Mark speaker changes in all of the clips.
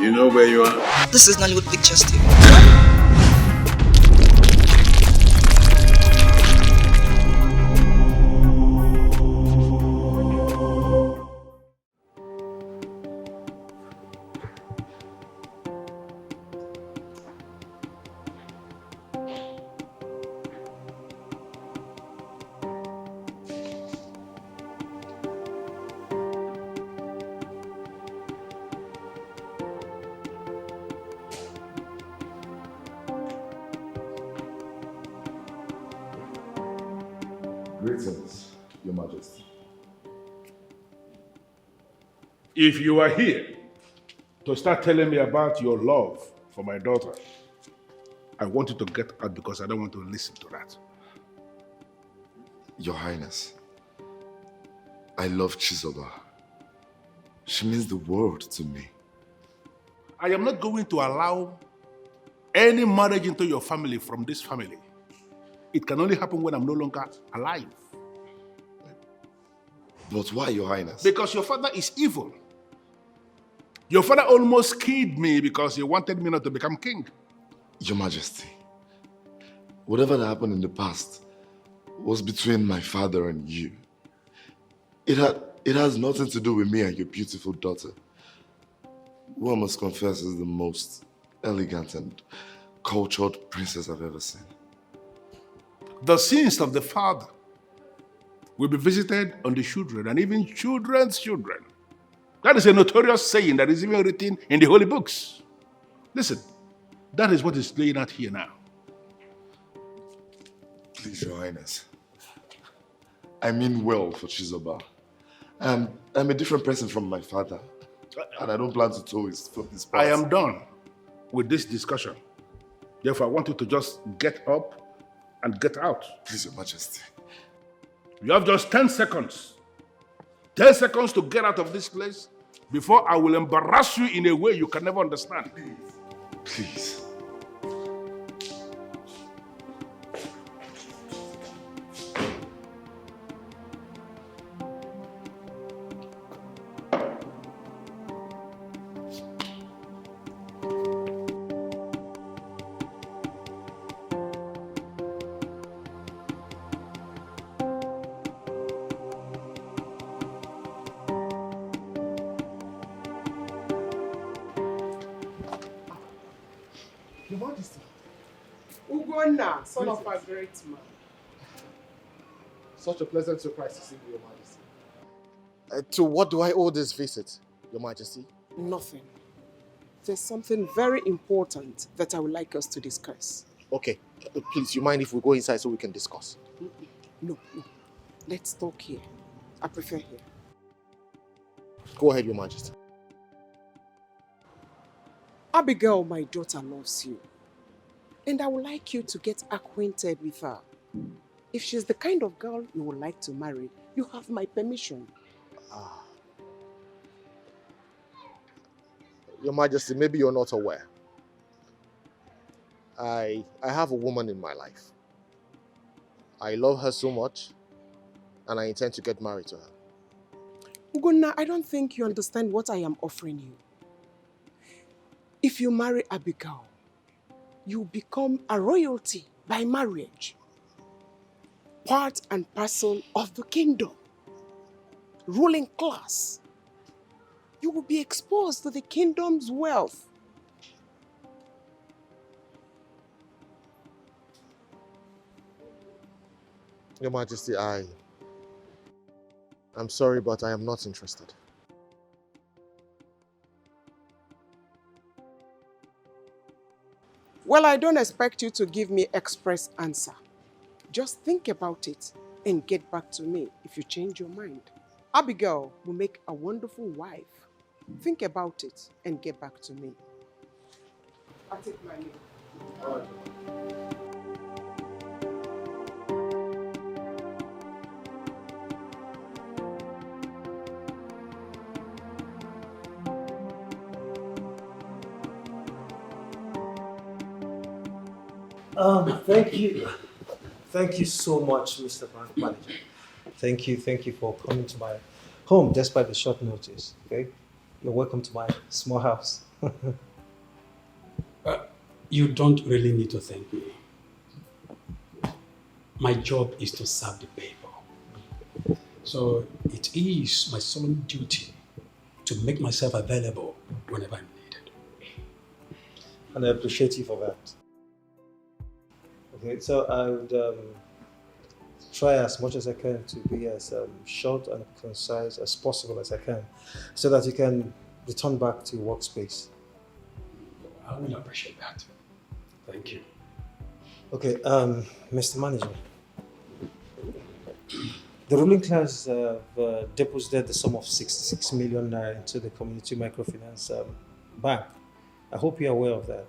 Speaker 1: You know where you are?
Speaker 2: This is Nollywood Pictures TV.
Speaker 3: Greetings, Your Majesty.
Speaker 1: If you are here to start telling me about your love for my daughter, I want you to get out because I don't want to listen to that.
Speaker 3: Your Highness, I love Chizoba. She means the world to me.
Speaker 1: I am not going to allow any marriage into your family from this family. It can only happen when I'm no longer alive.
Speaker 3: But why, Your Highness?
Speaker 1: Because your father is evil. Your father almost killed me because he wanted me not to become king.
Speaker 3: Your Majesty, whatever that happened in the past was between my father and you. It has nothing to do with me and your beautiful daughter, who I must confess is the most elegant and cultured princess I've ever seen.
Speaker 1: The sins of the father will be visited on the children and even children's children. That is a notorious saying that is even written in the holy books. Listen, that is what is playing out here now.
Speaker 3: Please, Your Highness. I mean well for Chizoba. I'm a different person from my father, and I don't plan to toe his path.
Speaker 1: I am done with this discussion. Therefore, I want you to just get up and get out.
Speaker 3: Please, Your Majesty.
Speaker 1: You have just 10 seconds. 10 seconds to get out of this place before I will embarrass you in a way you can never understand.
Speaker 3: Please.
Speaker 4: Son of a great man.
Speaker 5: Such a pleasant surprise to see you, Your Majesty. To what do I owe this visit, Your Majesty?
Speaker 4: Nothing. There's something very important that I would like us to discuss.
Speaker 5: Okay, please, you mind if we go inside so we can discuss?
Speaker 4: No. Let's talk here. I prefer here.
Speaker 5: Go ahead, Your Majesty.
Speaker 4: Abigail, my daughter, loves you. And I would like you to get acquainted with her. If she's the kind of girl you would like to marry, you have my permission.
Speaker 5: Your Majesty, maybe you're not aware. I have a woman in my life. I love her so much, and I intend to get married to her.
Speaker 4: Ugonna, I don't think you understand what I am offering you. If you marry Abigail, you become a royalty by marriage. Part and parcel of the kingdom. Ruling class. You will be exposed to the kingdom's wealth.
Speaker 5: Your Majesty, I'm sorry, but I am not interested.
Speaker 4: Well, I don't expect you to give me express answer. Just think about it and get back to me if you change your mind. Abigail will make a wonderful wife. Think about it and get back to me. I'll take my leave.
Speaker 5: All right.
Speaker 6: Thank you. Thank you so much, Mr. Bank Manager. Thank you for coming to my home despite the short notice. Okay? You're welcome to my small house.
Speaker 2: You don't really need to thank me. My job is to serve the people. So it is my solemn duty to make myself available whenever I'm needed.
Speaker 6: And I appreciate you for that. Okay, so I would try as much as I can to be as short and concise as possible as I can, so that you can return back to your workspace.
Speaker 2: I will appreciate that. Thank you.
Speaker 6: Okay, Mr. Manager. The ruling class have deposited the sum of 66 million naira into the community microfinance bank. I hope you're aware of that.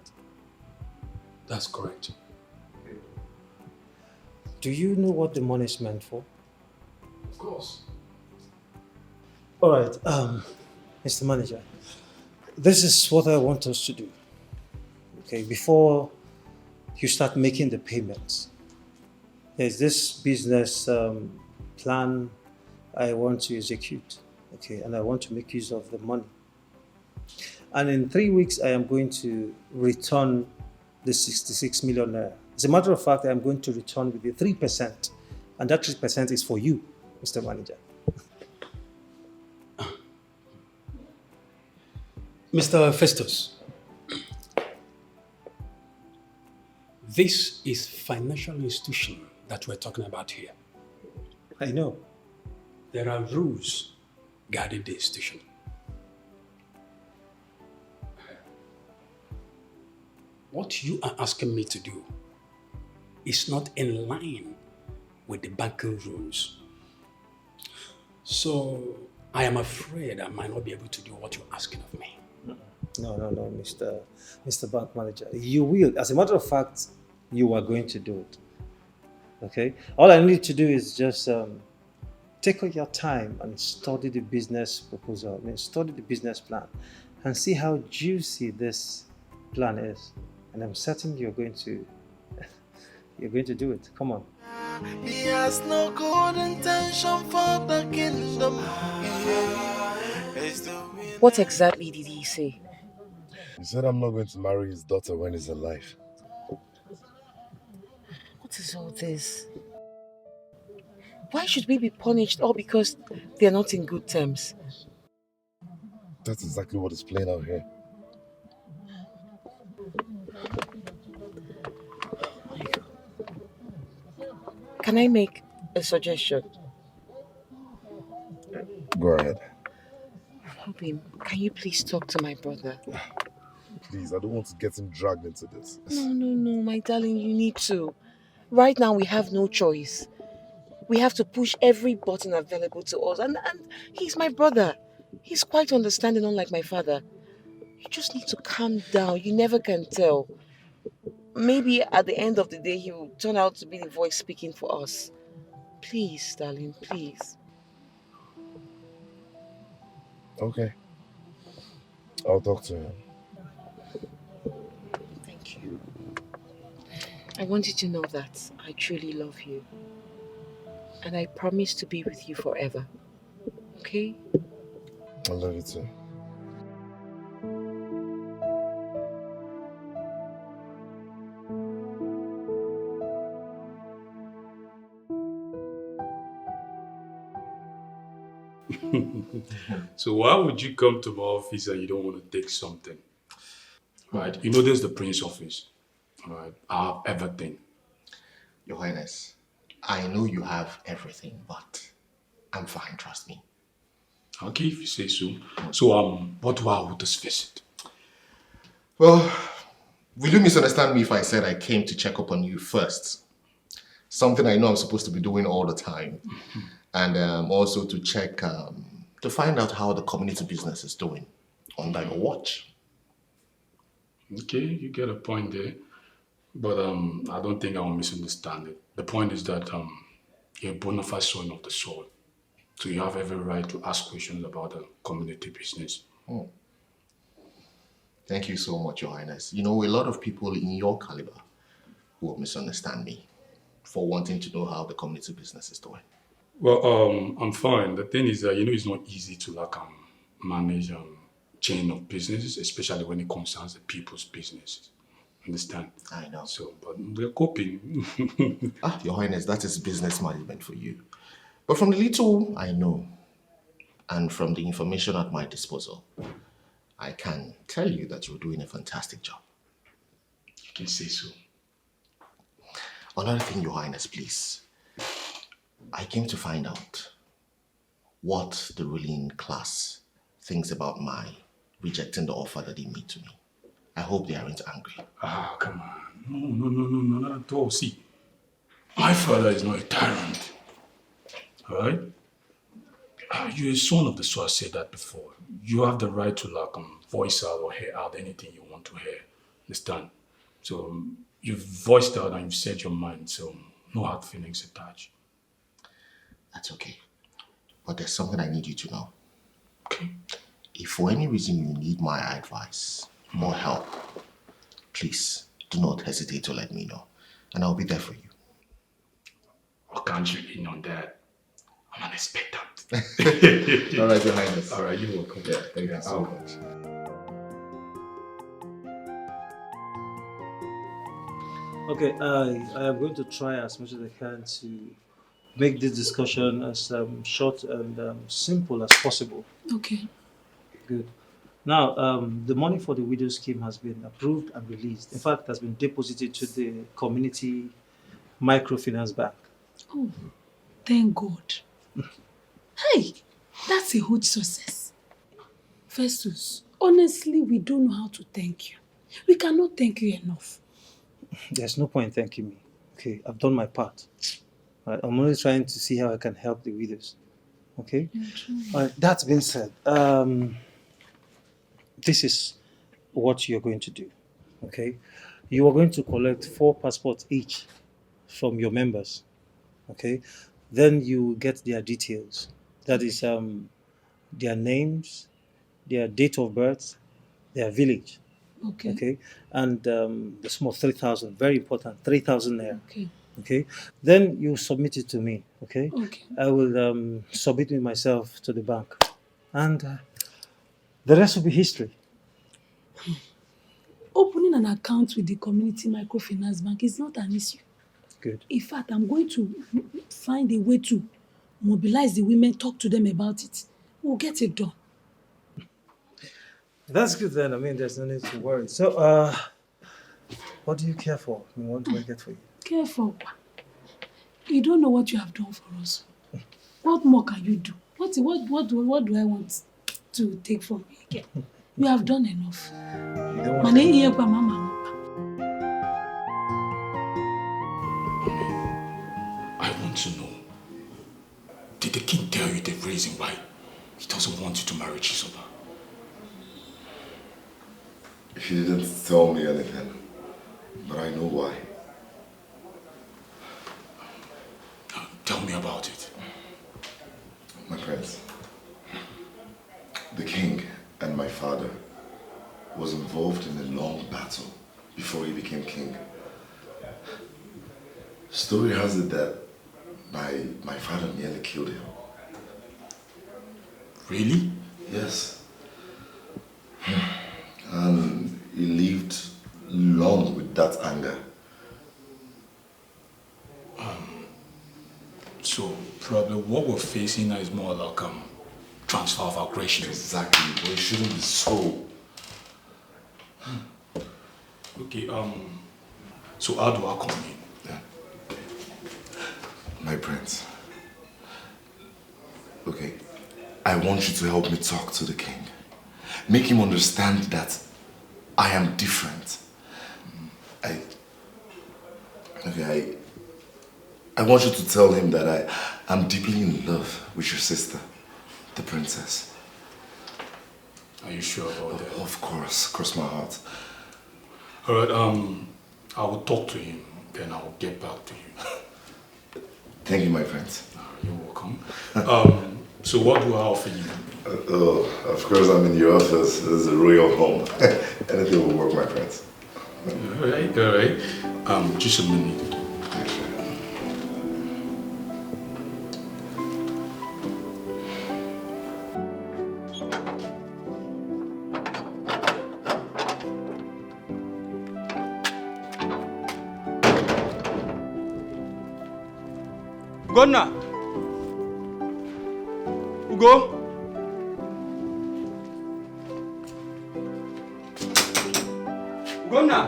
Speaker 2: That's correct.
Speaker 6: Do you know what the money is meant for?
Speaker 2: Of course.
Speaker 6: All right, Mr. Manager, this is what I want us to do. Okay, before you start making the payments, there's this business plan I want to execute. Okay, and I want to make use of the money. And in 3 weeks, I am going to return the 66 million naira. As a matter of fact, I am going to return with the 3%, and that 3% is for you, Mr. Manager.
Speaker 2: Mr. Festus, this is financial institution that we're talking about here.
Speaker 6: I know.
Speaker 2: There are rules guarding the institution. What you are asking me to do is not in line with the banking rules. So I am afraid I might not be able to do what you're asking of me.
Speaker 6: No, Mr. Bank Manager. You will. As a matter of fact, you are going to do it. Okay? All I need to do is just take your time and study the business proposal, study the business plan, and see how juicy this plan is. And I'm certain you're going to do it. Come on.
Speaker 7: He has no good intention for the kingdom.
Speaker 8: What exactly did he say?
Speaker 3: He said I'm not going to marry his daughter when he's alive.
Speaker 8: What is all this? Why should we be punished all because they're not in good terms?
Speaker 3: That's exactly what is playing out here.
Speaker 8: Can I make a suggestion?
Speaker 3: Go ahead.
Speaker 8: Adim, can you please talk to my brother?
Speaker 3: Please, I don't want to get him dragged into this.
Speaker 8: No, my darling, you need to. Right now, we have no choice. We have to push every button available to us. And he's my brother. He's quite understanding, unlike my father. You just need to calm down. You never can tell. Maybe at the end of the day, he will turn out to be the voice speaking for us. Please, darling, please.
Speaker 3: Okay. I'll talk to him.
Speaker 8: Thank you. I want you to know that I truly love you. And I promise to be with you forever. Okay?
Speaker 3: I love you too.
Speaker 2: So why would you come to my office and you don't want to take something? Right? You know this is the Prince office. Right? I have everything.
Speaker 5: Your Highness, I know you have everything, but I'm fine, trust me.
Speaker 2: Okay, if you say so. So what were with this visit?
Speaker 5: Well, will you misunderstand me if I said I came to check up on you first? Something I know I'm supposed to be doing all the time. And also to check, to find out how the community business is doing under your watch.
Speaker 2: Okay, you get a point there. But I don't think I will misunderstand it. The point is that you're a bona fide son of the soil. So you have every right to ask questions about the community business.
Speaker 5: Oh. Thank you so much, Your Highness. You know, a lot of people in your caliber will misunderstand me for wanting to know how the community business is doing.
Speaker 2: Well, I'm fine. The thing is that, it's not easy to manage chain of businesses, especially when it concerns the people's businesses. Understand?
Speaker 5: I know.
Speaker 2: So, but we're coping.
Speaker 5: Your Highness, that is business management for you. But from the little I know, and from the information at my disposal, I can tell you that you're doing a fantastic job.
Speaker 2: You can say so.
Speaker 5: Another thing, Your Highness, please. I came to find out what the ruling class thinks about my rejecting the offer that they made to me. I hope they aren't angry.
Speaker 2: Ah, come on. No, not at all. See, my father is not a tyrant. Alright? You're a son of the soil, I said that before. You have the right to voice out or hear out anything you want to hear. Understand? So you've voiced out and you've said your mind, so no hard feelings attached.
Speaker 5: That's okay. But there's something I need you to know.
Speaker 2: Okay.
Speaker 5: If for any reason you need my advice or help, please do not hesitate to let me know. And I'll be there for you.
Speaker 2: Or can't you in on that? I'm an expectant.
Speaker 5: All right, Your Highness.
Speaker 2: All right, you're welcome.
Speaker 5: Yeah, thank you so much.
Speaker 6: Okay, I am going to try as much as I can to make this discussion as short and simple as possible.
Speaker 9: Okay.
Speaker 6: Good. Now, the money for the widow scheme has been approved and released. In fact, it has been deposited to the community microfinance bank.
Speaker 9: Oh, thank God. Hey, that's a huge success. Festus, honestly, we don't know how to thank you. We cannot thank you enough.
Speaker 6: There's no point thanking me. Okay, I've done my part. Right, I'm only trying to see how I can help the widows. Okay? All right, that being said, this is what you're going to do. Okay? You are going to collect 4 passports each from your members. Okay? Then you get their details. That is their names, their date of birth, their village.
Speaker 9: Okay.
Speaker 6: Okay? And the small 3,000, very important, 3,000 naira.
Speaker 9: Okay.
Speaker 6: Okay? Then you submit it to me. Okay?
Speaker 9: Okay.
Speaker 6: I will submit it myself to the bank. And the rest will be history.
Speaker 9: Opening an account with the community microfinance bank is not an issue.
Speaker 6: Good.
Speaker 9: In fact, I'm going to find a way to mobilize the women, talk to them about it. We'll get it done.
Speaker 6: That's good then. I mean, there's no need to worry. So, what do you care for? I mean, what do I get for you?
Speaker 9: Careful. You don't know what you have done for us. What more can you do? What do I want to take from you again? You have done enough.
Speaker 6: You don't want to...
Speaker 2: I want to know, did the king tell you the reason why he doesn't want you to marry Chisoba?
Speaker 3: He didn't tell me anything, but I know why.
Speaker 2: Tell me about it.
Speaker 3: My prince, the king and my father was involved in a long battle before he became king. Story has it that my father nearly killed him.
Speaker 2: Really?
Speaker 3: Yes. And he lived long with that anger.
Speaker 2: So probably what we're facing now is more like transfer of aggression.
Speaker 3: Exactly, but it shouldn't be so.
Speaker 2: Okay, so how do I come in?
Speaker 3: Yeah. My prince. Okay, I want you to help me talk to the king. Make him understand that I am different. I want you to tell him that I am deeply in love with your sister, the princess.
Speaker 2: Are you sure about that?
Speaker 3: Of course, cross my heart.
Speaker 2: All right, I will talk to him, then I will get back to you.
Speaker 3: Thank you, my friends.
Speaker 2: You're welcome. So what do I offer you?
Speaker 3: Of course I'm in your office. This is a royal home. Anything will work, my friends.
Speaker 2: All right. Just a minute.
Speaker 10: Ugonna! Ugo! Ugonna!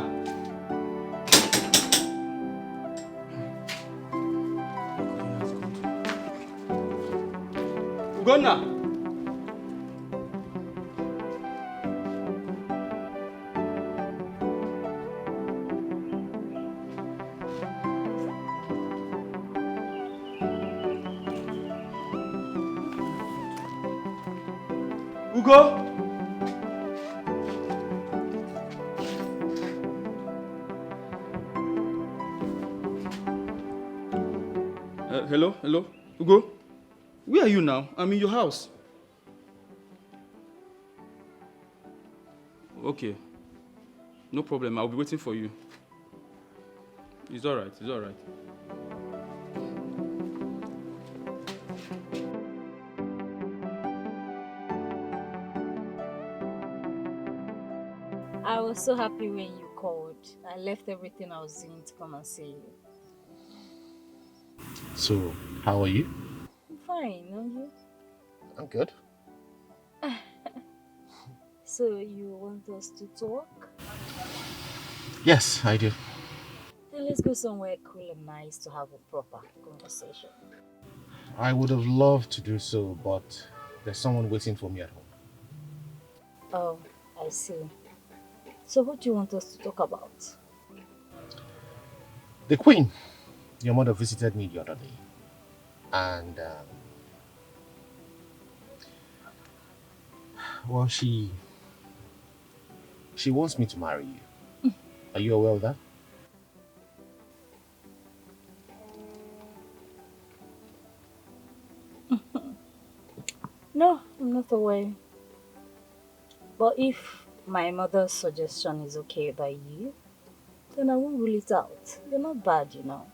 Speaker 10: Ugonna! Ugo! Hello? Hello? Ugo? Where are you now? I'm in your house. Okay. No problem. I'll be waiting for you. It's alright. It's alright.
Speaker 11: I was so happy when you called. I left everything I was doing to come and see you.
Speaker 5: So, how are you?
Speaker 11: I'm fine, are you?
Speaker 5: I'm good.
Speaker 11: So you want us to talk?
Speaker 5: Yes, I do.
Speaker 11: Then let's go somewhere cool and nice to have a proper conversation.
Speaker 5: I would have loved to do so, but there's someone waiting for me at home.
Speaker 11: Oh, I see. So what do you want us to talk about?
Speaker 5: The Queen, your mother visited me the other day, and well, she wants me to marry you. Are you aware of that?
Speaker 11: No, I'm not aware. But if my mother's suggestion is okay by you, then I won't rule it out. You're not bad, you know.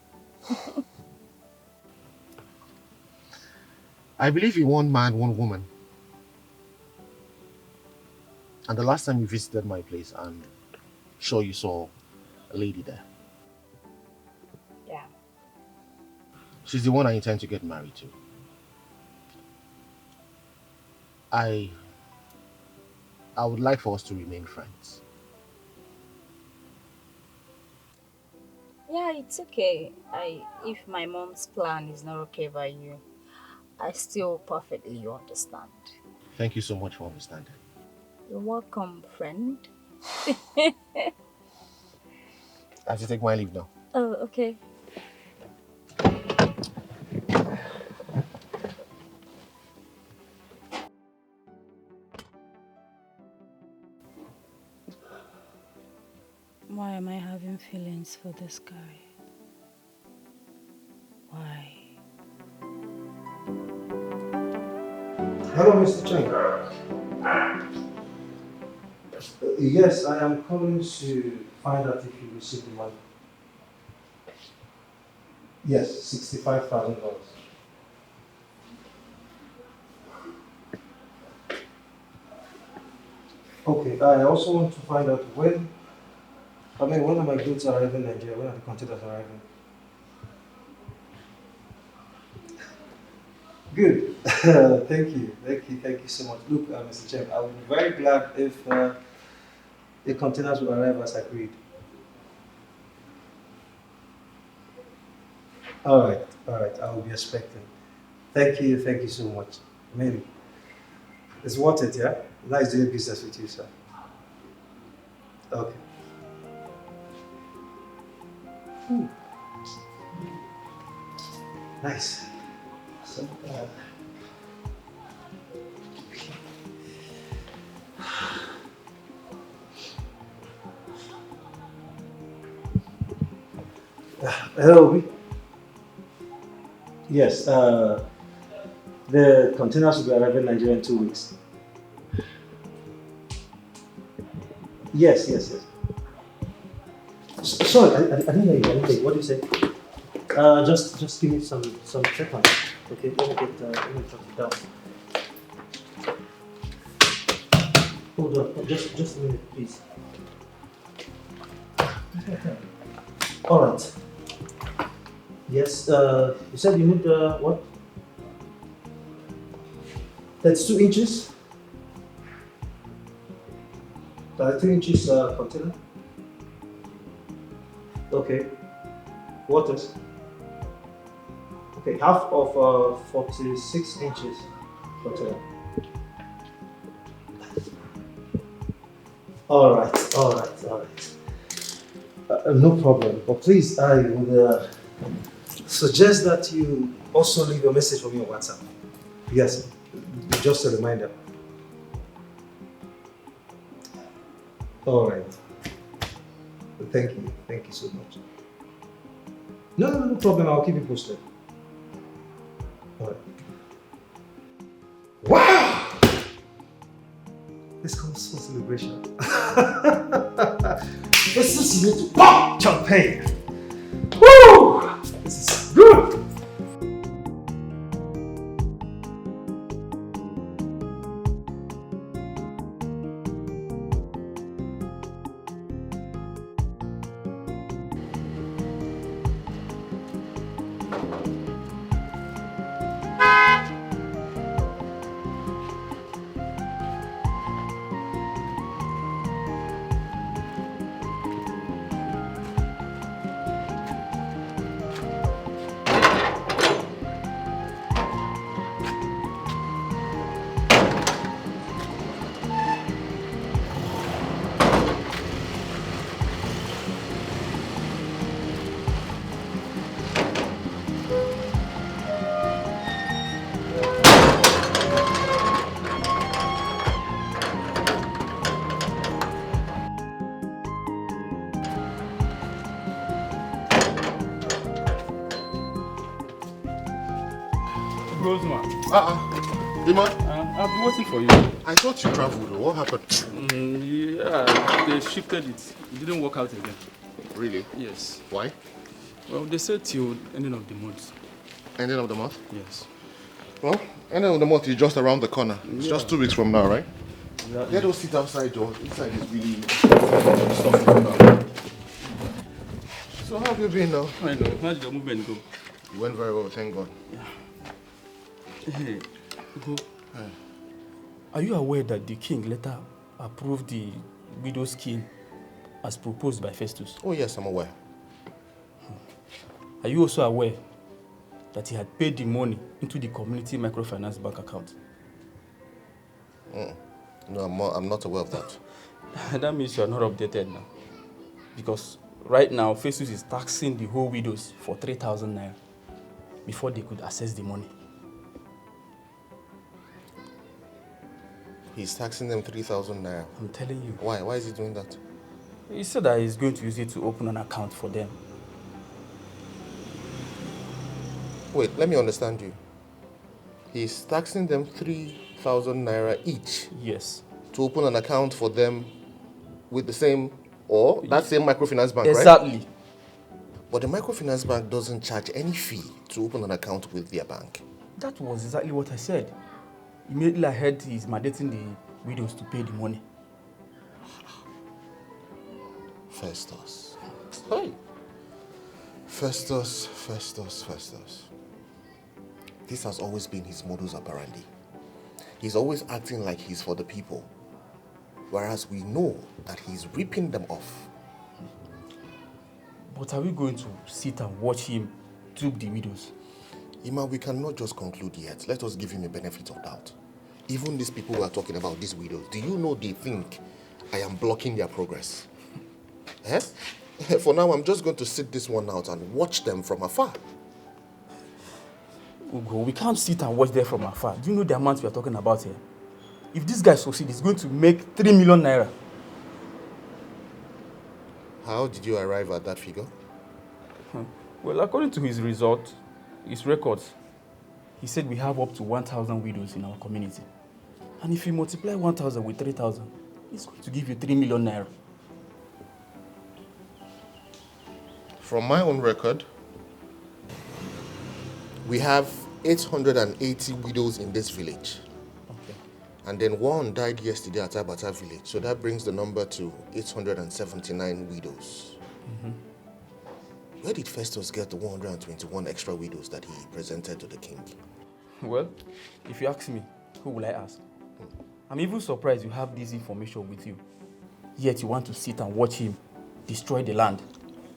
Speaker 5: I believe in one man, one woman. And the last time you visited my place, I'm sure you saw a lady there.
Speaker 11: Yeah.
Speaker 5: She's the one I intend to get married to. I would like for us to remain friends.
Speaker 11: Yeah, it's okay. If my mom's plan is not okay by you, I still perfectly understand.
Speaker 5: Thank you so much for understanding.
Speaker 11: You're welcome, friend.
Speaker 5: I have to take my leave now.
Speaker 11: Oh, okay. Why am I having feelings for this guy? Why?
Speaker 6: Hello, Mr. Cheng. Yes, I am calling to find out if you received the money. Yes, $65,000. Okay, I also want to find out when are my goods arriving in Nigeria? When are the containers arriving? Good. Thank you so much. Look, Mr. Chen, I would be very glad if the containers will arrive as agreed. All right, I will be expecting. Thank you so much. Maybe. It's worth it, yeah? Nice doing business with you, sir. Okay. Nice. So, hello, Obi. Yes, the containers will be arriving in Nigeria in 2 weeks. Yes. Sorry, I didn't hear you. What did you say? Just give me some seconds. Okay, let me jot it down. Hold on, just a minute, please. All right. Yes, you said you need what? 32 inches? 33 inches container? Okay. Waters? Okay, half of 46 inches container. Alright, alright. No problem. But please, I would suggest that you also leave a message for me on WhatsApp. Yes, just a reminder. Alright. Thank you so much. No problem, I'll keep you posted. Alright. Wow! This calls for celebration. This is you need to pop champagne. Woo! This is good!
Speaker 1: Ima?
Speaker 10: I've been waiting for you.
Speaker 1: I thought you traveled. What happened?
Speaker 10: Yeah, they shifted it. It didn't work out again.
Speaker 1: Really?
Speaker 10: Yes.
Speaker 1: Why?
Speaker 10: Well, they said till ending of the month.
Speaker 1: Ending of the month?
Speaker 10: Yes.
Speaker 1: Well, ending of the month is just around the corner. It's just 2 weeks from now, right?
Speaker 10: Exactly.
Speaker 1: Let us sit outside, Joe. Inside is really stuffy. So how have you been now?
Speaker 10: I know. How did the movement go?
Speaker 1: You went very well, thank God.
Speaker 10: Hey, Ugo. Are you aware that the king later approved the widow's scheme as proposed by Festus?
Speaker 1: Oh yes, I'm aware.
Speaker 10: Are you also aware that he had paid the money into the community microfinance bank account?
Speaker 1: No, I'm not aware of that.
Speaker 10: That means you are not updated now. Because right now, Festus is taxing the whole widows for 3,000 naira before they could access the money.
Speaker 1: He's taxing them 3,000 naira.
Speaker 10: I'm telling you.
Speaker 1: Why? Why is he doing that?
Speaker 10: He said that he's going to use it to open an account for them.
Speaker 1: Wait, let me understand you. He's taxing them 3,000 naira each.
Speaker 10: Yes.
Speaker 1: To open an account for them with the same, or that same microfinance bank,
Speaker 10: exactly.
Speaker 1: Right? But the microfinance bank doesn't charge any fee to open an account with their bank.
Speaker 10: That was exactly what I said. Immediately I heard he's mandating the widows to pay the money.
Speaker 1: Festus. Hey. Festus. This has always been his modus operandi. He's always acting like he's for the people, whereas we know that he's ripping them off.
Speaker 10: But are we going to sit and watch him dupe the widows?
Speaker 1: Ima, we cannot just conclude yet. Let us give him a benefit of doubt. Even these people who are talking about these widows, do you know they think I am blocking their progress? Eh? For now, I'm just going to sit this one out and watch them from afar.
Speaker 10: Ugo, we can't sit and watch them from afar. Do you know the amount we are talking about here? If this guy succeeds, he's going to make 3 million naira.
Speaker 1: How did you arrive at that figure?
Speaker 10: Well, according to his records, he said we have up to 1,000 widows in our community. And if you multiply 1,000 with 3,000, it's going to give you 3 million naira.
Speaker 1: From my own record, we have 880 widows in this village.
Speaker 10: Okay.
Speaker 1: And then one died yesterday at Abata village. So that brings the number to 879 widows.
Speaker 5: Where did Festus get the 121 extra widows that he presented to the king?
Speaker 10: Well, if you ask me, who will I ask? I'm even surprised you have this information with you. Yet you want to sit and watch him destroy the land.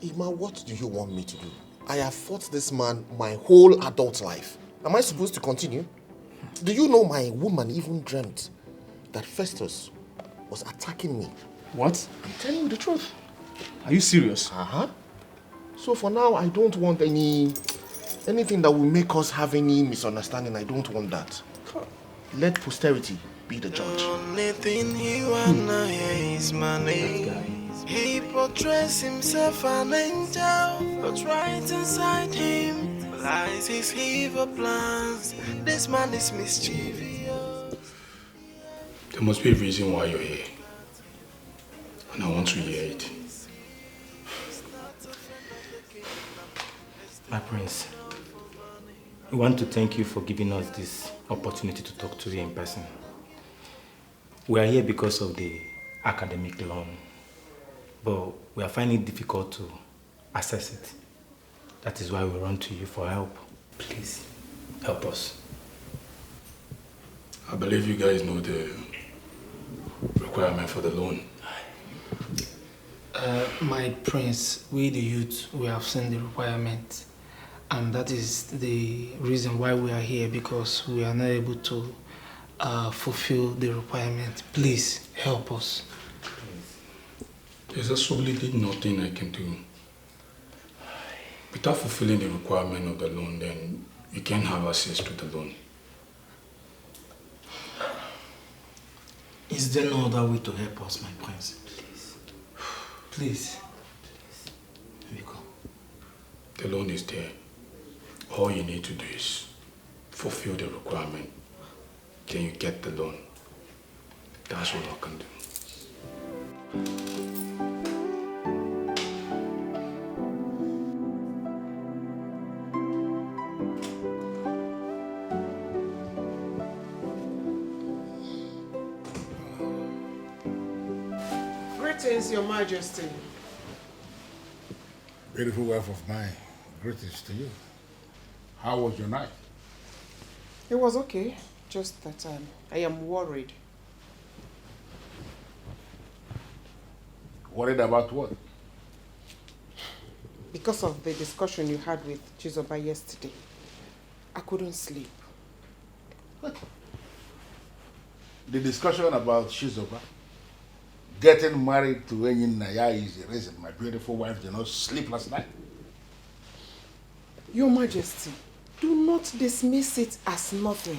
Speaker 5: Ima, what do you want me to do? I have fought this man my whole adult life. Am I supposed to continue? Do you know my woman even dreamt that Festus was attacking me?
Speaker 10: What?
Speaker 5: I'm telling you the truth.
Speaker 10: Are you serious?
Speaker 5: Uh-huh. So for now, I don't want anything that will make us have any misunderstanding. I don't want that. Let posterity be the judge.
Speaker 7: Only thing he wanna hear is my name. He portrays himself an angel, but right inside him lies his evil plans. This man is mischievous.
Speaker 2: There must be a reason why you're here. And I want to hear it.
Speaker 12: My prince, we want to thank you for giving us this opportunity to talk to you in person. We are here because of the academic loan, but we are finding it difficult to access it. That is why we run to you for help. Please, help us.
Speaker 2: I believe you guys know the requirement for the loan.
Speaker 13: My prince, we the youth, we have seen the requirement. And that is the reason why we are here, because we are not able to fulfill the requirement. Please help us.
Speaker 2: There's absolutely nothing I can do. Without fulfilling the requirement of the loan, then you can't have access to the loan.
Speaker 12: Is there no other way to help us, my prince? Please. Please. Here we go.
Speaker 2: The loan is there. All you need to do is fulfill the requirement. Then you get the loan. That's what I can do.
Speaker 4: Greetings, Your Majesty.
Speaker 1: Beautiful wife of mine, greetings to you. How was your night?
Speaker 4: It was okay, just that I am worried.
Speaker 1: Worried about what?
Speaker 4: Because of the discussion you had with Chizoba yesterday. I couldn't sleep.
Speaker 1: What? The discussion about Chizoba getting married to Enyin Naya is the reason my beautiful wife did not sleep last night.
Speaker 4: Your Majesty, do not dismiss it as nothing.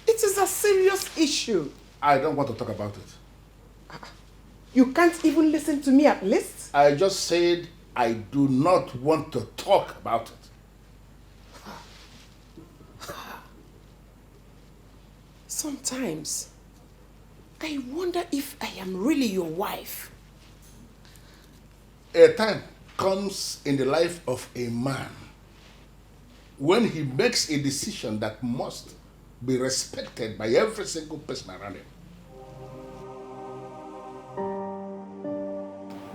Speaker 4: It is a serious issue.
Speaker 1: I don't want to talk about it.
Speaker 4: You can't even listen to me at least?
Speaker 1: I just said I do not want to talk about it.
Speaker 4: Sometimes, I wonder if I am really your wife.
Speaker 1: A time comes in the life of a man when he makes a decision that must be respected by every single person around him.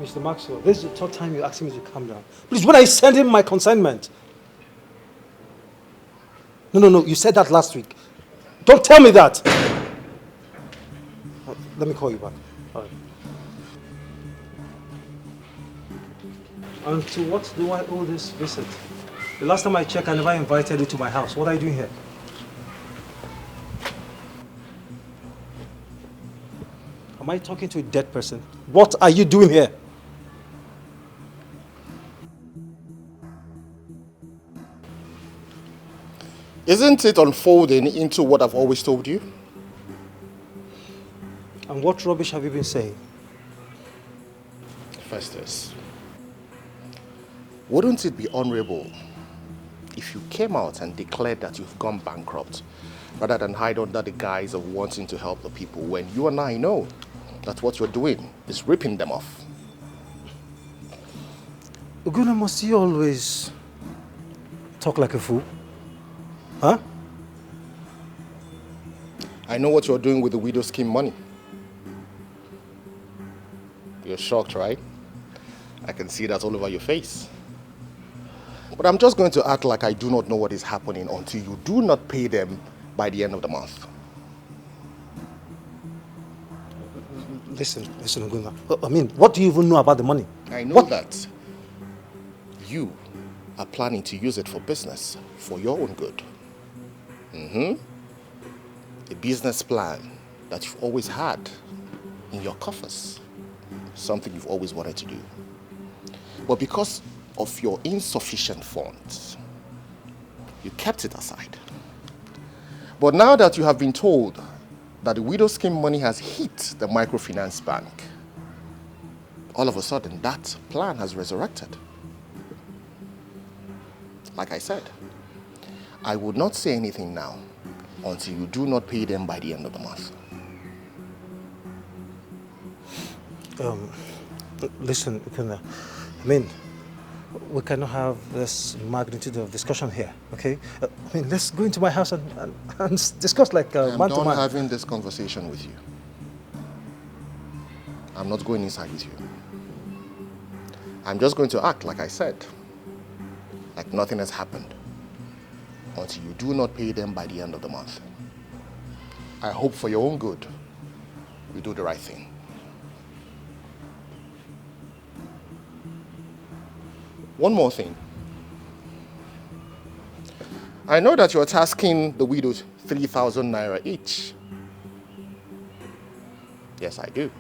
Speaker 6: Mr. Maxwell, this is the third time you're asking me to calm down. Please, when I send him my consignment. No, you said that last week. Don't tell me that. Let me call you back. All right. And to what do I owe this visit? The last time I checked, I never invited you to my house. What are you doing here? Am I talking to a dead person? What are you doing here?
Speaker 5: Isn't it unfolding into what I've always told you?
Speaker 6: And what rubbish have you been saying?
Speaker 5: Festus, wouldn't it be honorable if you came out and declared that you've gone bankrupt rather than hide under the guise of wanting to help the people when you and I know that what you're doing is ripping them off?
Speaker 6: Uguna, must you always talk like a fool? Huh?
Speaker 5: I know what you're doing with the widow scheme money. You're shocked, right? I can see that all over your face. But I'm just going to act like I do not know what is happening until you do not pay them by the end of the month.
Speaker 6: Listen, Oguna. I mean, what do you even know about the money?
Speaker 5: I know that you are planning to use it for business, for your own good. A business plan that you've always had in your coffers. Something you've always wanted to do. But because of your insufficient funds, you kept it aside. But now that you have been told that the widow scheme money has hit the microfinance bank, all of a sudden that plan has resurrected. Like I said, I would not say anything now until you do not pay them by the end of the month.
Speaker 6: Listen, Ukuna, I mean, we cannot have this magnitude of discussion here, okay? I mean, let's go into my house and discuss like man to man.
Speaker 5: I'm done having this conversation with you. I'm not going inside with you. I'm just going to act like I said, like nothing has happened, until you do not pay them by the end of the month. I hope for your own good, you do the right thing. One more thing. I know that you're tasking the widows 3,000 naira each. Yes, I do.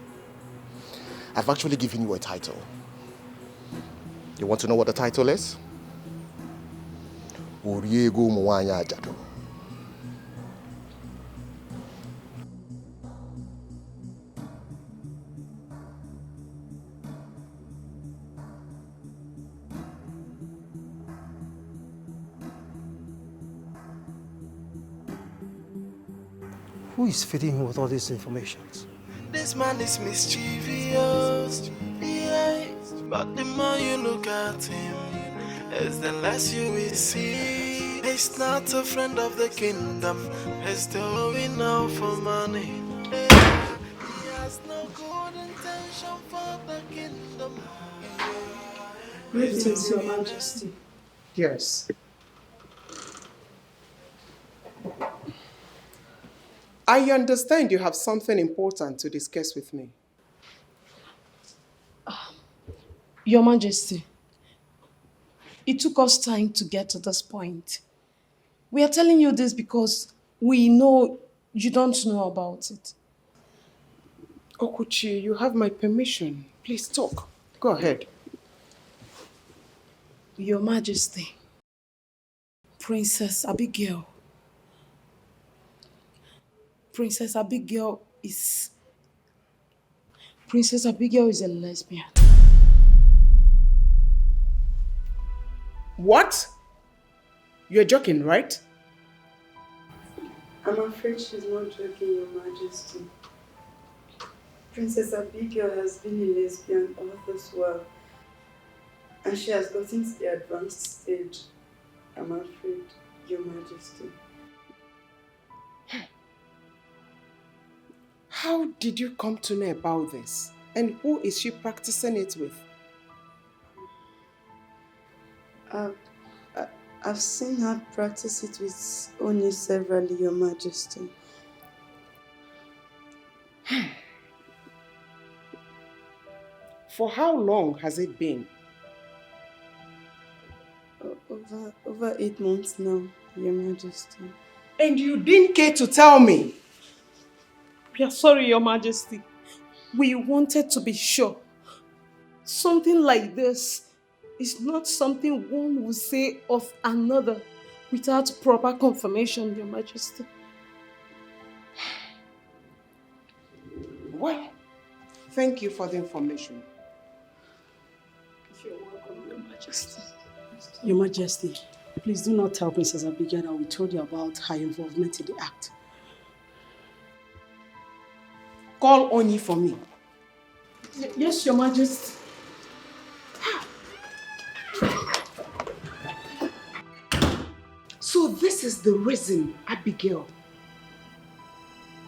Speaker 5: I've actually given you a title. You want to know what the title is? Oriego Mwanya Ajado.
Speaker 6: Who is feeding him with all these informations?
Speaker 7: This man is mischievous, yes, but the more you look at him, is the less you will see. He's not a friend of the kingdom, he's doing all for money. He has no good intention for the kingdom.
Speaker 4: Greetings, Your Majesty. Yes. I understand you have something important to discuss with me.
Speaker 9: Your Majesty, it took us time to get to this point. We are telling you this because we know you don't know about it.
Speaker 4: Okuchi, you have my permission. Please talk. Go ahead.
Speaker 9: Your Majesty, Princess Abigail is a lesbian.
Speaker 4: What? You're joking, right?
Speaker 14: I'm afraid she's not joking, Your Majesty. Princess Abigail has been a lesbian all this while, and she has gotten to the advanced stage. I'm afraid, Your Majesty.
Speaker 4: How did you come to know about this? And who is she practicing it with?
Speaker 14: I've seen her practice it with Oni severally, Your Majesty.
Speaker 4: For how long has it been?
Speaker 14: Over 8 months now, Your Majesty.
Speaker 4: And you didn't care to tell me?
Speaker 9: We are sorry, Your Majesty. We wanted to be sure. Something like this is not something one will say of another without proper confirmation, Your Majesty.
Speaker 4: Well, thank you for the information.
Speaker 9: You're welcome, Your Majesty.
Speaker 15: Your Majesty, please do not tell Princess Abigail that we told you about her involvement in the act.
Speaker 4: Call Oni for me.
Speaker 9: Yes, Your Majesty.
Speaker 4: So this is the reason Abigail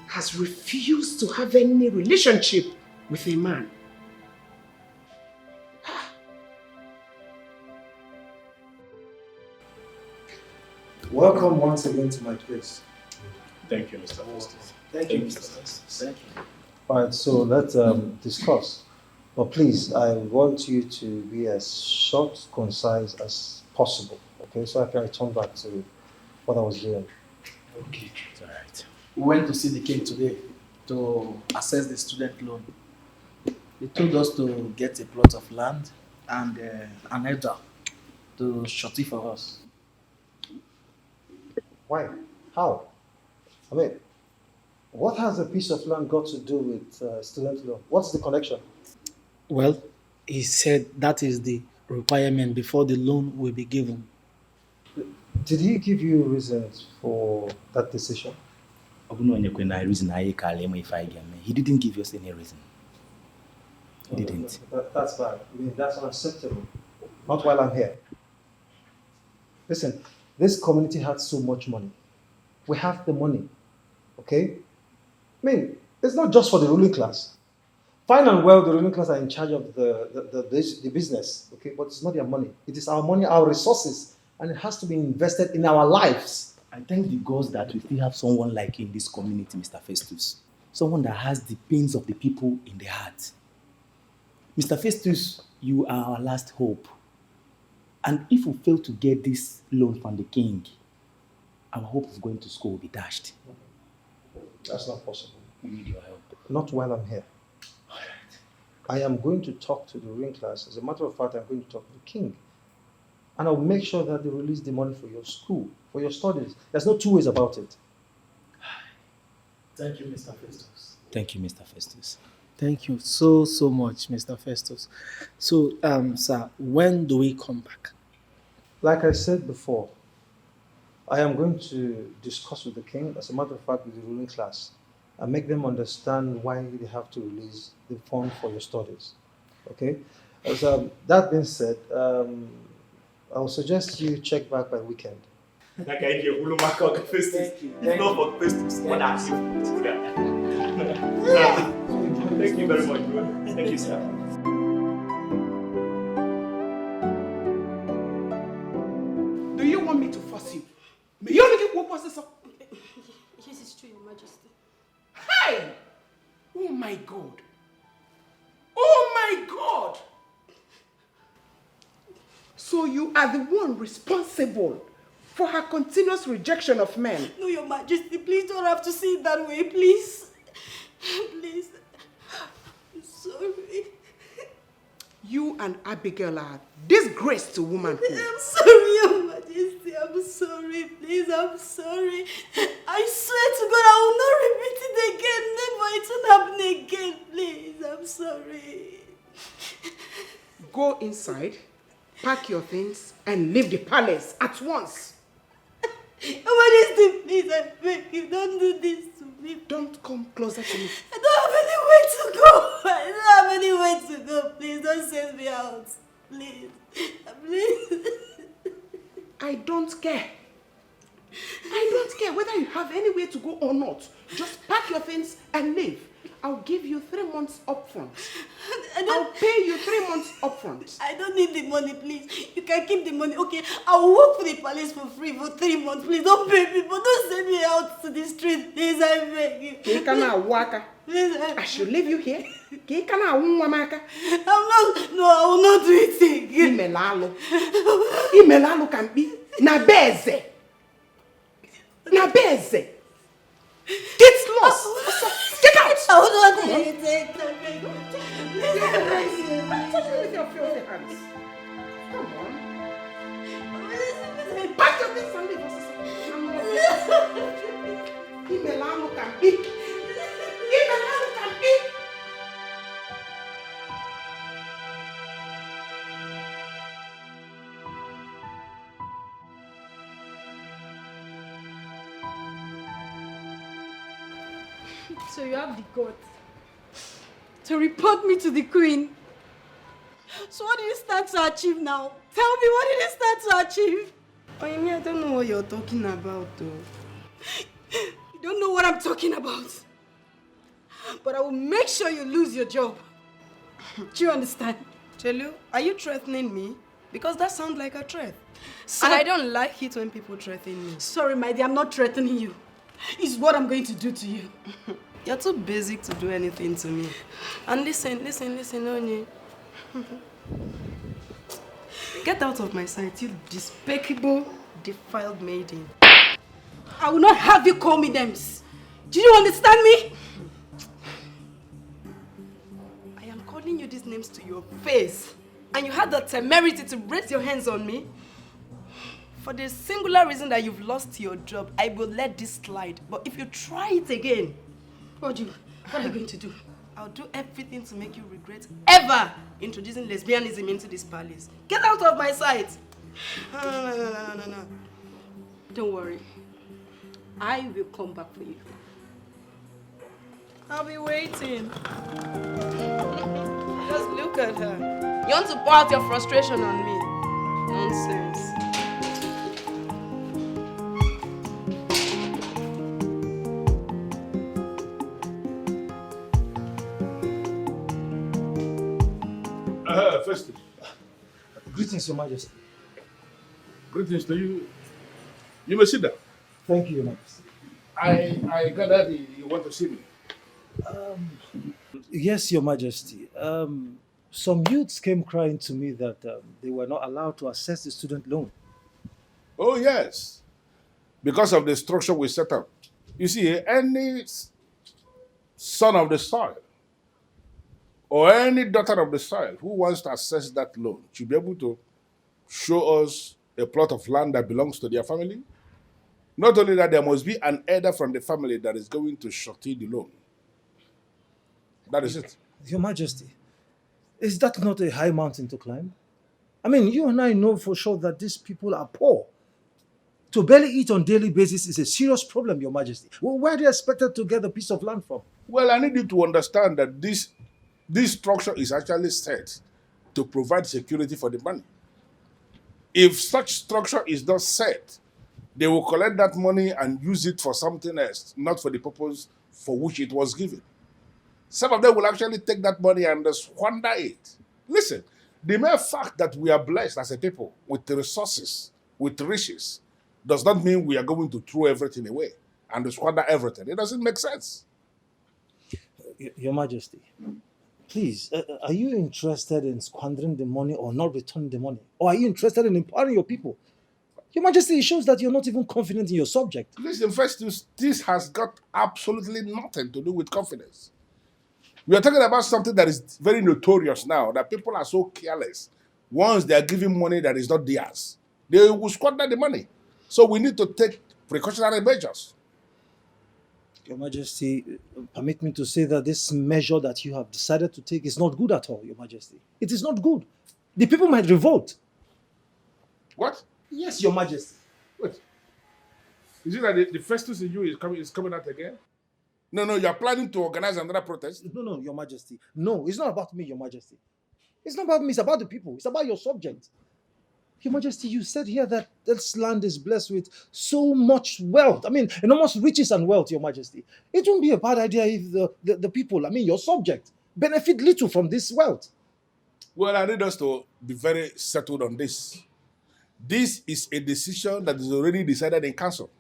Speaker 4: has refused to have any relationship with a man.
Speaker 6: Welcome once again to my place.
Speaker 2: Thank you, Mr. Festus.
Speaker 6: Thank you, Mr. Festus. Thank you. Alright, so let's discuss. But please, I want you to be as short, concise as possible. Okay, so I can return back to what I was doing.
Speaker 16: Okay, it's alright. We went to see the king today to assess the student loan. He told us to get a plot of land and an elder to shorty for us.
Speaker 6: Why? How? I mean, what has a piece of land got to do with student loan? What's the connection?
Speaker 16: Well, he said that is the requirement before the loan will be given.
Speaker 6: Did he give you reasons for that decision?
Speaker 12: He didn't give us any reason. He didn't.
Speaker 6: That's bad. I mean, that's unacceptable. Not while I'm here. Listen, this community has so much money. We have the money. Okay? I mean, it's not just for the ruling class. Fine and well, the ruling class are in charge of the business. Okay? But it's not their money. It is our money, our resources. And it has to be invested in our lives.
Speaker 12: I thank the gods that we still have someone like you in this community, Mr. Festus. Someone that has the pains of the people in the heart. Mr. Festus, you are our last hope. And if we fail to get this loan from the king, our hope of going to school will be dashed.
Speaker 6: That's not possible.
Speaker 12: We need your help.
Speaker 6: Not while I'm here. I am going to talk to the ruling class. As a matter of fact, I'm going to talk to the king. And I'll make sure that they release the money for your school, for your studies. There's no two ways about it.
Speaker 16: Thank you, Mr. Festus.
Speaker 12: Thank you, Mr. Festus.
Speaker 16: Thank you so much, Mr. Festus. So, sir, when do we come back?
Speaker 6: Like I said before, I am going to discuss with the king, as a matter of fact, with the ruling class, and make them understand why they have to release the fund for your studies. Okay? As that being said, I will suggest you check back by weekend.
Speaker 12: Thank you. Not for Festus. Thank you very much, bro. Thank you, sir.
Speaker 4: Do you want me to force you? May you make it what this up?
Speaker 9: Yes, it's true, Your Majesty.
Speaker 4: Hey! Oh my God! Oh my God! So you are the one responsible for her continuous rejection of men?
Speaker 9: No, Your Majesty, please don't have to see it that way, please. Please. I'm sorry.
Speaker 4: You and Abigail are disgrace to womanhood.
Speaker 9: I'm sorry, Your Majesty. I'm sorry. Please, I'm sorry. I swear to God, I will not repeat it again. Never, it won't happen again. Please, I'm sorry.
Speaker 4: Go inside, pack your things, and leave the palace at once.
Speaker 9: Your Majesty, please, I beg you, don't do this to me.
Speaker 4: Don't come closer to me.
Speaker 9: I don't have anywhere to go. I don't have anywhere to go. Please, don't send me out. Please. Please.
Speaker 4: I don't care. I don't care whether you have anywhere to go or not. Just pack your things and leave. I'll give you 3 months upfront. I'll pay you 3 months upfront.
Speaker 9: I don't need the money, please. You can keep the money. Okay, I'll work for the palace for free for 3 months. Please don't pay me, but don't send me out to the street. Please, I beg you.
Speaker 4: Please, I should leave you here.
Speaker 9: I'm not. No, I will not do it again.
Speaker 4: Imelalo can be Nabeze. Nabeze. Get lost. Get out.
Speaker 9: I will not do it again.
Speaker 4: Touch me with your filthy hands. Come on. Pack your things and leave us. Imelalo can be. Imelalo can be.
Speaker 9: So you have the guts to report me to the queen. So what did you start to achieve now? Tell me, what did you start to achieve?
Speaker 14: I don't know what you're talking about, though.
Speaker 9: You don't know what I'm talking about. But I will make sure you lose your job. Do you understand?
Speaker 14: Chelu, are you threatening me?
Speaker 17: Because that sounds like a threat.
Speaker 15: So,
Speaker 17: And I don't like it when people threaten me.
Speaker 15: Sorry, my dear, I'm not threatening you. It's what I'm going to do to you.
Speaker 17: You're too basic to do anything to me. And listen, Onye. Get out of my sight, you despicable, defiled maiden.
Speaker 15: I will not have you call me names. Do you understand me?
Speaker 17: I am calling you these names to your face. And you had the temerity to raise your hands on me? For the singular reason that you've lost your job, I will let this slide. But if you try it again...
Speaker 15: What are you going to do?
Speaker 17: I'll do everything to make you regret ever introducing lesbianism into this palace. Get out of my sight! No.
Speaker 15: Don't worry. I will come back for you.
Speaker 17: I'll be waiting. Just look at her. You want to pour out your frustration on me? Nonsense.
Speaker 1: First.
Speaker 6: Greetings, Your Majesty.
Speaker 1: Greetings to you. You may sit down.
Speaker 6: Thank you, Your Majesty.
Speaker 1: I gather you want to see me.
Speaker 6: Yes, Your Majesty. Some youths came crying to me that they were not allowed to access the student loan.
Speaker 1: Oh, yes. Because of the structure we set up. You see, any son of the soil or any daughter of the soil who wants to access that loan should be able to show us a plot of land that belongs to their family. Not only that, there must be an elder from the family that is going to surety the loan. That is it.
Speaker 6: Your Majesty, is that not a high mountain to climb? I mean, you and I know for sure that these people are poor. To barely eat on a daily basis is a serious problem, Your Majesty. Well, where are they expected to get a piece of land from?
Speaker 1: Well, I need you to understand that this structure is actually set to provide security for the money. If such structure is not set, they will collect that money and use it for something else, not for the purpose for which it was given. Some of them will actually take that money and squander it. Listen, the mere fact that we are blessed as a people with the resources, with riches, does not mean we are going to throw everything away and squander everything. It doesn't make sense.
Speaker 6: Your Majesty, please, are you interested in squandering the money or not returning the money? Or are you interested in empowering your people? Your Majesty, it shows that you're not even confident in your subject.
Speaker 1: Listen, first, this has got absolutely nothing to do with confidence. We are talking about something that is very notorious now, that people are so careless. Once they are giving money that is not theirs, they will squander the money. So we need to take precautionary measures.
Speaker 6: Your Majesty, permit me to say that this measure that you have decided to take is not good at all, Your Majesty. It is not good. The people might revolt.
Speaker 1: What?
Speaker 6: Yes, Your Majesty.
Speaker 1: Wait. Is it that the Festus in you is coming out again? No, you are planning to organize another protest?
Speaker 6: No, Your Majesty. No, it's not about me, Your Majesty. It's not about me, it's about the people. It's about your subject. Your Majesty, you said here that this land is blessed with so much wealth. I mean, enormous riches and wealth, Your Majesty. It won't be a bad idea if the people, I mean, your subject, benefit little from this wealth.
Speaker 1: Well, I need us to be very settled on this. This is a decision that is already decided in council.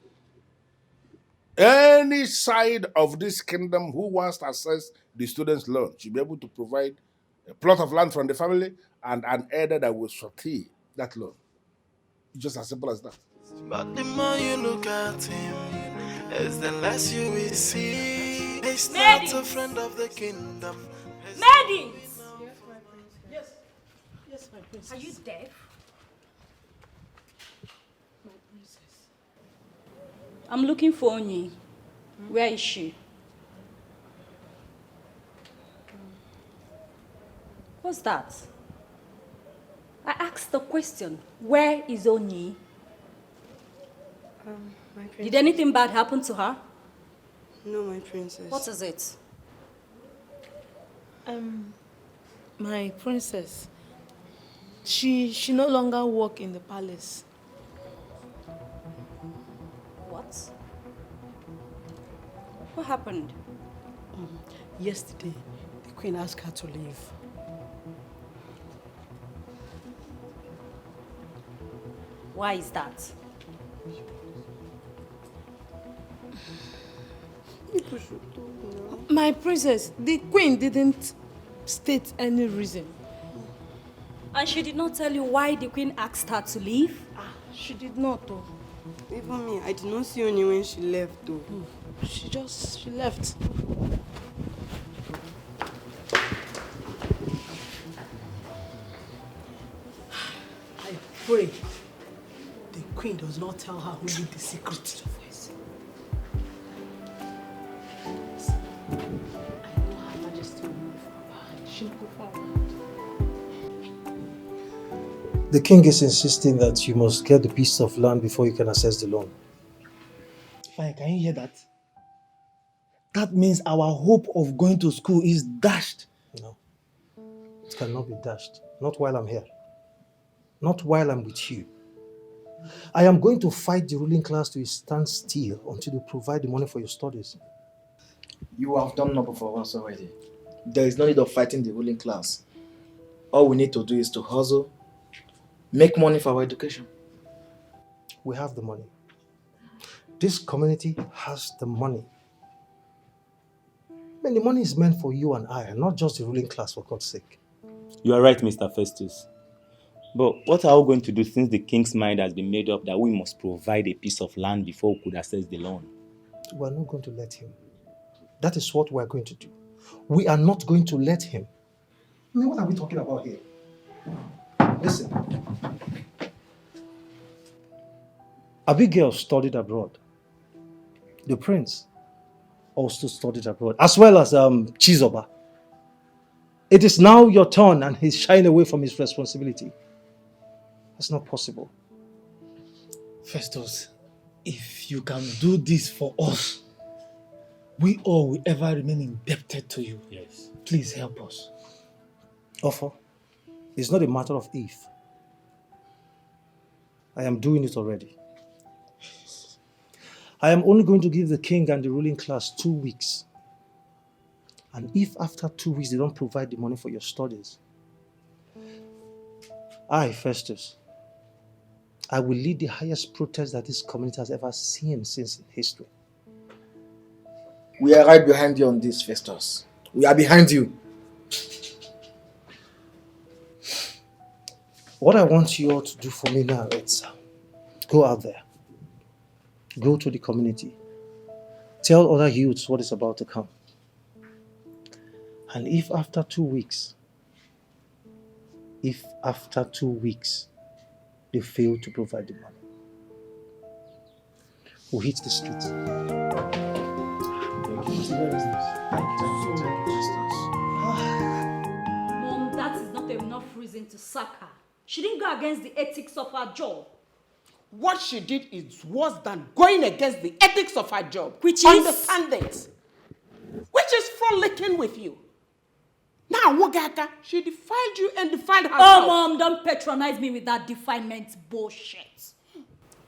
Speaker 1: Any side of this kingdom who wants to access the student's loan should be able to provide a plot of land from the family and an elder that will surety that loan. It's just as simple as that.
Speaker 7: But the more you look at him, is the less you will see. He's not a friend of the kingdom.
Speaker 8: Maidens!
Speaker 15: Yes, my princess.
Speaker 8: Are you deaf?
Speaker 15: My princess.
Speaker 11: I'm looking for Onyi. Where is she? What's that? I asked the question. Where is Onyi?
Speaker 17: My princess.
Speaker 11: Did anything bad happen to her?
Speaker 17: No, my princess.
Speaker 11: What is it?
Speaker 18: My princess. She no longer work in the palace.
Speaker 11: What? What happened?
Speaker 15: Yesterday, the queen asked her to leave.
Speaker 11: Why is that?
Speaker 18: My princess, the queen didn't state any reason.
Speaker 11: And she did not tell you why the queen asked her to leave?
Speaker 18: She did not, though.
Speaker 4: Even me, I did not see Oni when she left, though.
Speaker 18: She left.
Speaker 15: I pray the queen does not tell her who did the secret.
Speaker 6: The king is insisting that you must get the piece of land before you can access the loan.
Speaker 13: Fine, can you hear that? That means our hope of going to school is dashed.
Speaker 6: No, it cannot be dashed. Not while I'm here. Not while I'm with you. I am going to fight the ruling class to a standstill until you provide the money for your studies.
Speaker 16: You have done enough for once already. There is no need of fighting the ruling class. All we need to do is to hustle, make money for our education.
Speaker 6: We have the money. This community has the money. I mean, the money is meant for you and I, and not just the ruling class, for God's sake.
Speaker 12: You are right, Mr. Festus. But what are we going to do since the king's mind has been made up that we must provide a piece of land before we could access the loan?
Speaker 6: We are not going to let him. That is what we are going to do. We are not going to let him. I mean, what are we talking about here? Listen. Abigail studied abroad. The prince also studied abroad, as well as Chizoba. It is now your turn, and he's shying away from his responsibility. That's not possible.
Speaker 13: Festus, if you can do this for us, we all will ever remain indebted to you.
Speaker 12: Yes.
Speaker 13: Please help us.
Speaker 6: Offer, it's not a matter of if. I am doing it already. I am only going to give the king and the ruling class 2 weeks. And if after 2 weeks they don't provide the money for your studies, I, Festus, I will lead the highest protest that this community has ever seen since history.
Speaker 16: We are right behind you on this, Festus. We are behind you.
Speaker 6: What I want you all to do for me now is go out there. Go to the community. Tell other youths what is about to come. And if after 2 weeks, they fail to provide the money, we'll hit the streets.
Speaker 11: Mom, that is not enough reason to sack her. She didn't go against the ethics of her job.
Speaker 4: What she did is worse than going against the ethics of her job.
Speaker 11: Which is?
Speaker 4: Understand it. Which is frolicking with you. Now, Wogaka, she defiled you and defiled herself.
Speaker 11: Oh, Mom, don't patronize me with that defilement bullshit.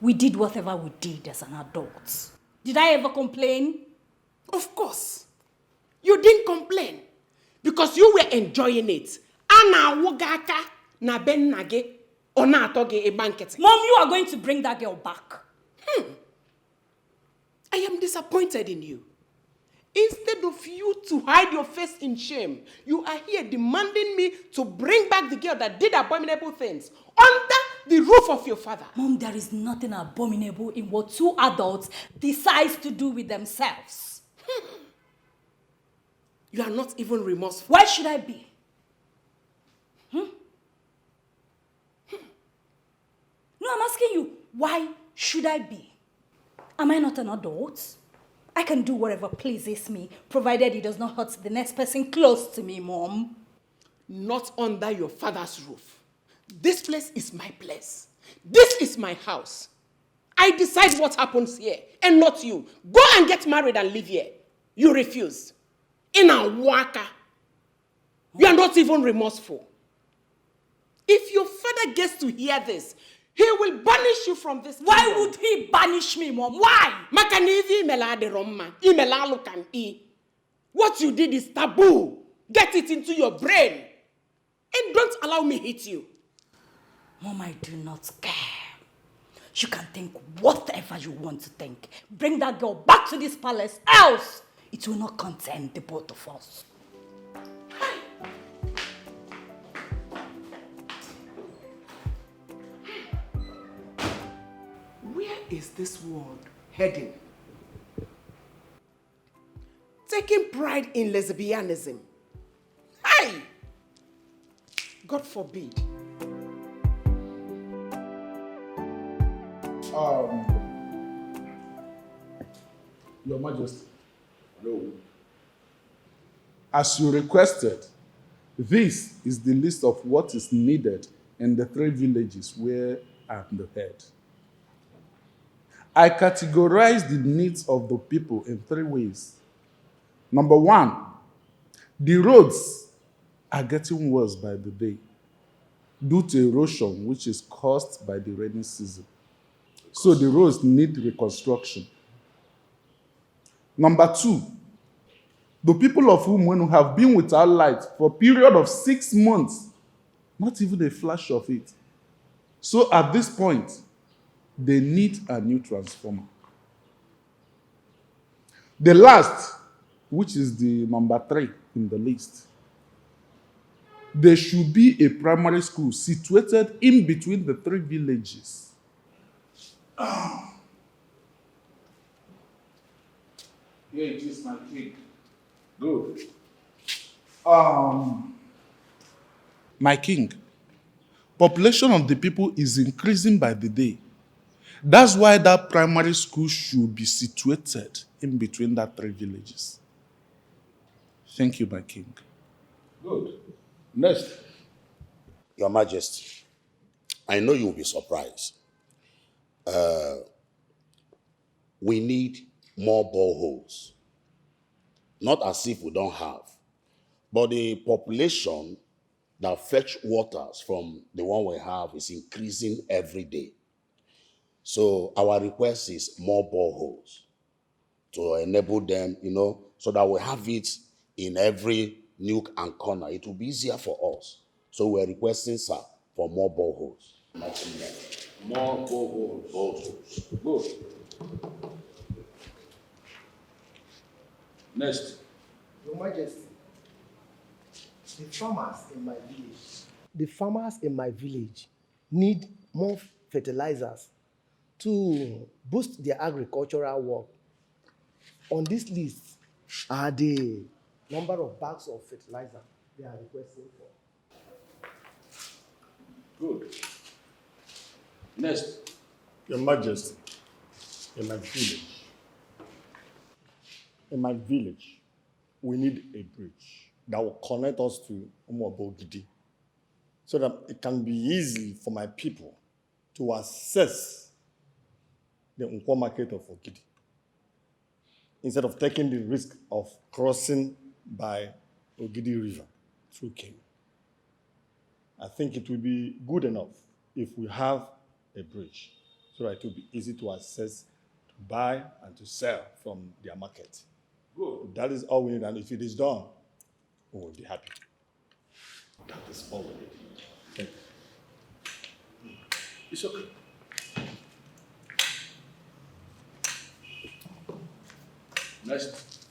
Speaker 11: We did whatever we did as an adult. Did I ever complain?
Speaker 4: Of course. You didn't complain. Because you were enjoying it. Ana Wogaka na ben nage ona atoge e banketi.
Speaker 11: Mom, you are going to bring that girl back.
Speaker 4: I am disappointed in you. Instead of you to hide your face in shame, you are here demanding me to bring back the girl that did abominable things under the roof of your father.
Speaker 11: Mom, there is nothing abominable in what two adults decide to do with themselves.
Speaker 4: You are not even remorseful.
Speaker 11: Why should I be? No, I'm asking you, why should I be? Am I not an adult? I can do whatever pleases me, provided it does not hurt the next person close to me, Mom.
Speaker 4: Not under your father's roof. This place is my place. This is my house. I decide what happens here, and not you. Go and get married and live here. You refuse. In a waka. You are not even remorseful. If your father gets to hear this, he will banish you from this kingdom.
Speaker 11: Why would he banish me, Mom? Why?
Speaker 4: What you did is taboo. Get it into your brain. And don't allow me hit you.
Speaker 11: Mom, I do not care. You can think whatever you want to think. Bring that girl back to this palace, else it will not contain the both of us.
Speaker 4: Where is this world heading? Taking pride in lesbianism. Hey! God forbid.
Speaker 1: Your Majesty. No. As you requested, this is the list of what is needed in the 3 villages where I'm the head. I categorize the needs of the people in 3 ways. Number 1, the roads are getting worse by the day due to erosion, which is caused by the rainy season. So the roads need reconstruction. Number 2, the people of Umuenu have been without light for a period of 6 months, not even a flash of it. So at this point, they need a new transformer. The last, which is the number 3 in the list, there should be a primary school situated in between the 3 villages. Here it is, my king. Good. My king, population of the people is increasing by the day. That's why that primary school should be situated in between that 3 villages. Thank you, my king.
Speaker 19: Good. Next. Your Majesty, I know you'll be surprised. We need more boreholes. Not as if we don't have, but the population that fetch waters from the one we have is increasing every day. So our request is more boreholes to enable them, so that we have it in every nook and corner. It will be easier for us. So we're requesting, sir, for more boreholes.
Speaker 1: More boreholes. Good. Next.
Speaker 20: Your Majesty, the farmers in my village need more fertilizers to boost their agricultural work. On this list are the number of bags of fertilizer they are requesting for.
Speaker 1: Good. Next.
Speaker 21: Your Majesty, in my village, we need a bridge that will connect us to Umuobogidi so that it can be easy for my people to access the Nkwo market of Ogidi instead of taking the risk of crossing by Ogidi River through Kenya. I think it will be good enough if we have a bridge so that it will be easy to access, to buy and to sell from their market.
Speaker 1: Good.
Speaker 21: That is all we need, and if it is done, we will be happy. That is all we need. Thank you.
Speaker 1: It's okay. Next.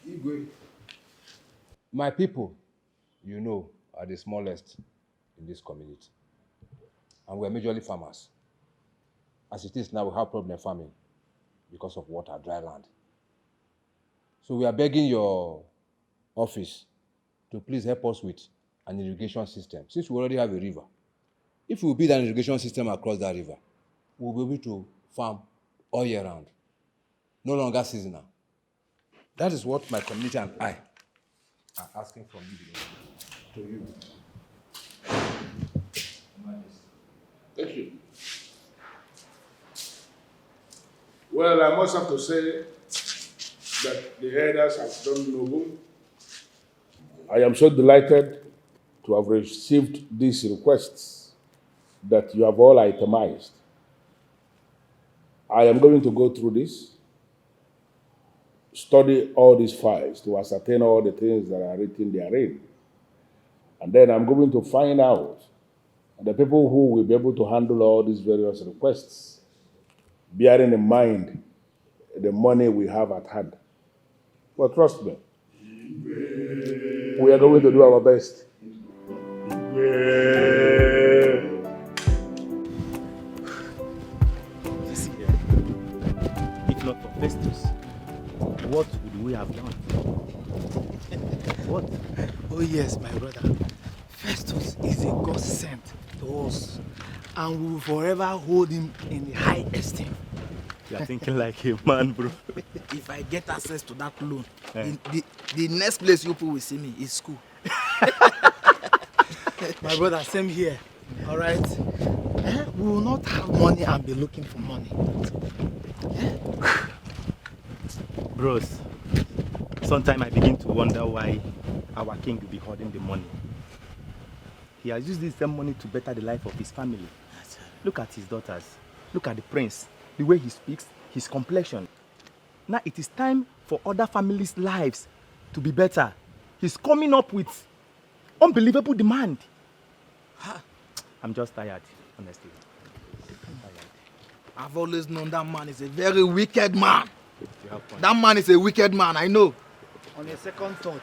Speaker 22: Igwe. My people, are the smallest in this community. And we're majorly farmers. As it is now, we have problem farming because of water, dry land. So we are begging your office to please help us with an irrigation system, since we already have a river. If we build an irrigation system across that river, we'll be able to farm all year round, no longer seasonal. That is what my community and I are asking from you today. To you.
Speaker 1: Thank you. Well, I must have to say that the elders have done noble. I am so delighted to have received these requests that you have all itemized. I am going to go through this, study all these files to ascertain all the things that are written therein. And then I'm going to find out the people who will be able to handle all these various requests, bearing in mind the money we have at hand. But trust me, we are going to do our best.
Speaker 12: See, if not for Festus, what would we have done? What?
Speaker 16: Oh yes, my brother. Festus is a God sent to us, and we will forever hold him in high esteem.
Speaker 12: You are thinking like a man, bro.
Speaker 16: If I get access to that loan, the next place you people will see me is school. My brother, same here. All right? We will not have money and be looking for money.
Speaker 12: Bros, sometimes I begin to wonder why our king will be hoarding the money. He has used this same money to better the life of his family. Look at his daughters. Look at the prince. The way he speaks, his complexion. Now it is time for other families' lives to be better. He's coming up with unbelievable demand. I'm just tired, honestly.
Speaker 16: I've always known that man is a very wicked man. That man is a wicked man, I know. On a second thought,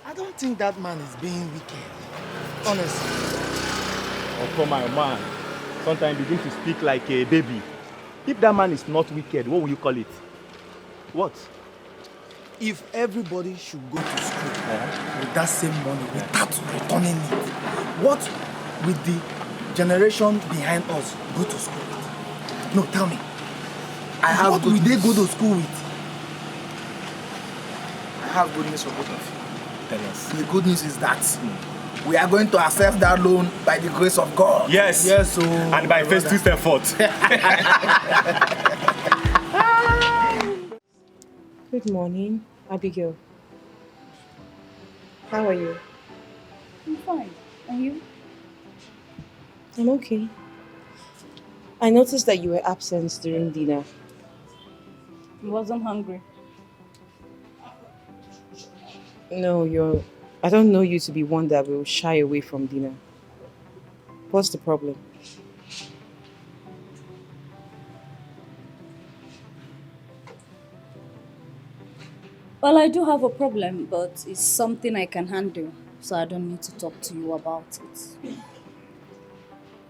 Speaker 16: I don't think that man is being wicked. Honestly.
Speaker 12: Oh, come on, man. Sometimes begin to speak like a baby. If that man is not wicked, what will you call it? What?
Speaker 16: If everybody should go to school with that same money without returning it, what will the generation behind us go to school with? No, tell me. What will they go to school with? I have good news for both of you.
Speaker 12: Tell us.
Speaker 16: The good news is that we are going to access that loan by the grace of God.
Speaker 12: Yes.
Speaker 16: Yes, so.
Speaker 12: And by Festus' effort.
Speaker 8: Good morning, Abigail. How are you?
Speaker 11: I'm fine. And you?
Speaker 8: I'm okay. I noticed that you were absent during dinner.
Speaker 11: I wasn't hungry.
Speaker 8: No, I don't know you to be one that will shy away from dinner. What's the problem?
Speaker 11: Well, I do have a problem, but it's something I can handle, so I don't need to talk to you about it.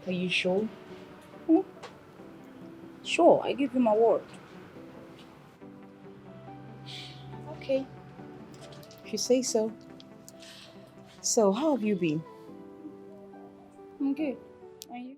Speaker 8: Are you sure?
Speaker 11: Sure, I give you my word.
Speaker 8: Okay. If you say so. So, how have you been?
Speaker 11: I'm good. And you?